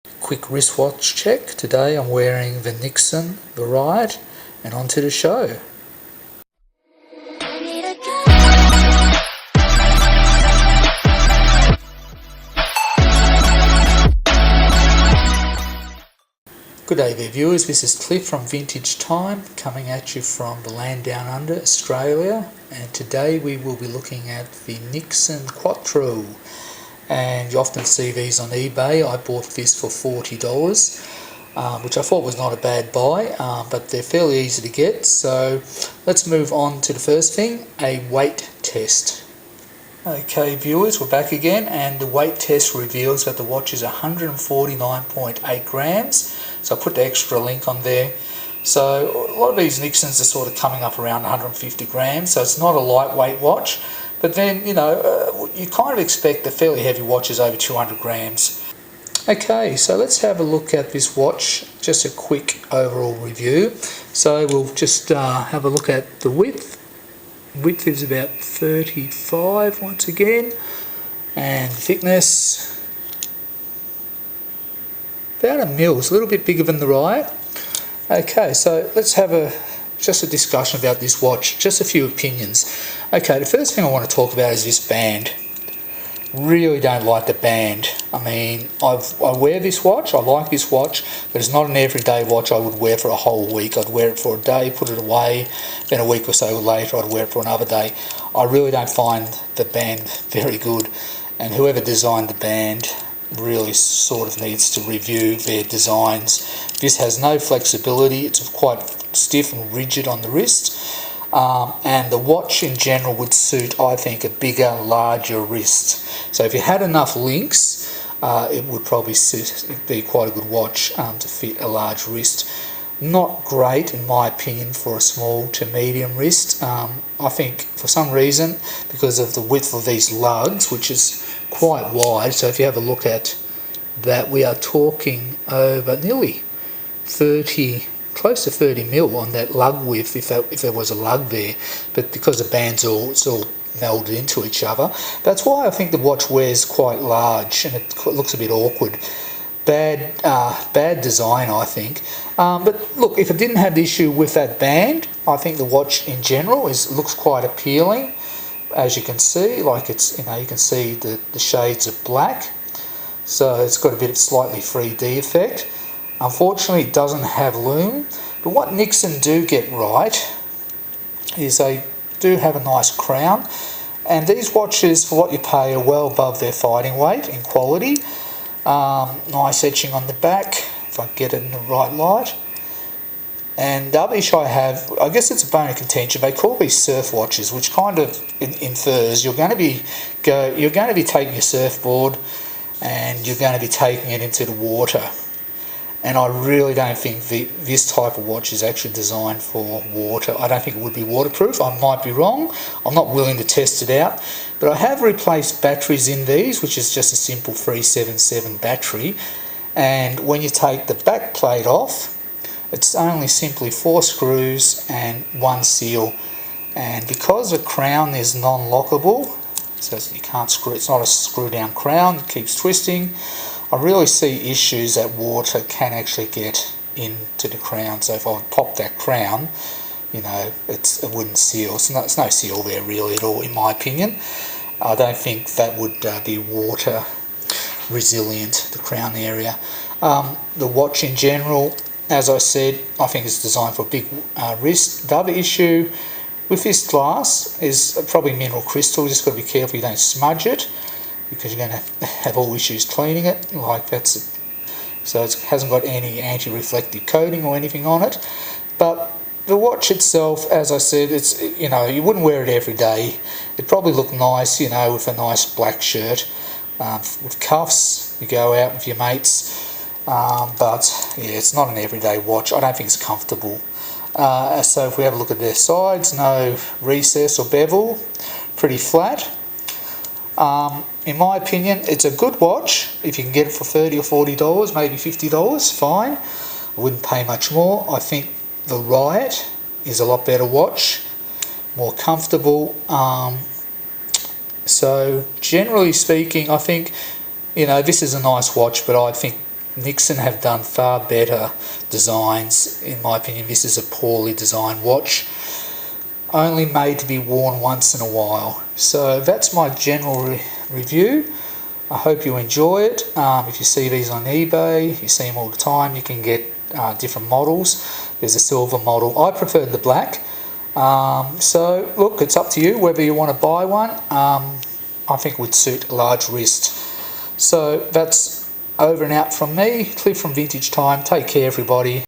Quick wristwatch check. Today I'm wearing the Nixon, the Riot, and on to the show. Good day there viewers, this is Cliff from Vintage Time coming at you from the land down under, Australia, and today we will be looking at the Nixon Quatro, and you often see these on eBay. I bought this for $40, which I thought was not a bad buy, but they're fairly easy to get. So let's move on to the first thing, a weight test. Okay viewers, we're back again, and the weight test reveals that the watch is 149.8 grams. So I put the extra link on there. So a lot of these Nixons are sort of coming up around 150 grams, so it's not a lightweight watch. But then, you know, you kind of expect the fairly heavy watches over 200 grams. Okay, so let's have a look at this watch, just a quick overall review. So we'll just have a look at the width. Width is about 35 once again, and thickness about a mil. It's a little bit bigger than the Riot. Okay, so let's have just a discussion about this watch, just a few opinions. Okay, the first thing I want to talk about is this band. Really don't like the band. I mean, I wear this watch, I like this watch, but it's not an everyday watch I would wear for a whole week. I'd wear it for a day, put it away, then a week or so later I'd wear it for another day. I really don't find the band very good, and whoever designed the band really sort of needs to review their designs. This has no flexibility, it's quite stiff and rigid on the wrist. And the watch in general would suit, I think, a bigger, larger wrist. So if you had enough links, it would probably be quite a good watch to fit a large wrist. Not great, in my opinion, for a small to medium wrist. I think for some reason, because of the width of these lugs, which is quite wide, so if you have a look at that, we are talking over nearly 30, close to 30 mil on that lug width, if there was a lug there, but because the band's it's all melded into each other. That's why I think the watch wears quite large, and it looks a bit awkward. Bad design, I think. But look, if it didn't have the issue with that band, I think the watch in general looks quite appealing. As you can see, like it's, you know, you can see the shades of black, so it's got a bit of slightly 3D effect. Unfortunately, it doesn't have lume, but what Nixon do get right is they do have a nice crown, and these watches, for what you pay, are well above their fighting weight in quality. Nice etching on the back, if I get it in the right light. And the other issue I have, I guess it's a bone of contention, they call these surf watches, which kind of infers you're going to be taking your surfboard and you're going to be taking it into the water. And I really don't think this type of watch is actually designed for water. I don't think it would be waterproof. I might be wrong. I'm not willing to test it out. But I have replaced batteries in these, which is just a simple 377 battery. And when you take the back plate off, it's only simply 4 screws and 1 seal. And because the crown is non-lockable, so you can't screw, it's not a screw down crown, it keeps twisting. I really see issues that water can actually get into the crown. So if I pop that crown, you know, it wouldn't seal. It's no seal there really at all, in my opinion. I don't think that would be water resilient, the crown area. The watch in general, as I said, I think it's designed for a big wrist. The other issue with this glass is probably mineral crystal. You just got to be careful you don't smudge it, because you're going to have all issues cleaning it. So it hasn't got any anti-reflective coating or anything on it. But the watch itself, as I said, it's, you know, you wouldn't wear it every day. It'd probably look nice, you know, with a nice black shirt, with cuffs. You go out with your mates. But yeah, it's not an everyday watch. I don't think it's comfortable. So if we have a look at their sides, no recess or bevel, pretty flat. In my opinion, it's a good watch. If you can get it for $30 or $40, maybe $50, fine. I wouldn't pay much more. I think the Riot is a lot better watch, more comfortable. So generally speaking, I think, you know, this is a nice watch, but I think Nixon have done far better designs. In my opinion, this is a poorly designed watch, only made to be worn once in a while. So that's my general review. I hope you enjoy it. If you see these on eBay, you see them all the time, you can get different models. There's a silver model. I preferred the black. So look, it's up to you whether you want to buy one. I think it would suit a large wrist. So that's over and out from me, Cliff from Vintage Time. Take care, everybody.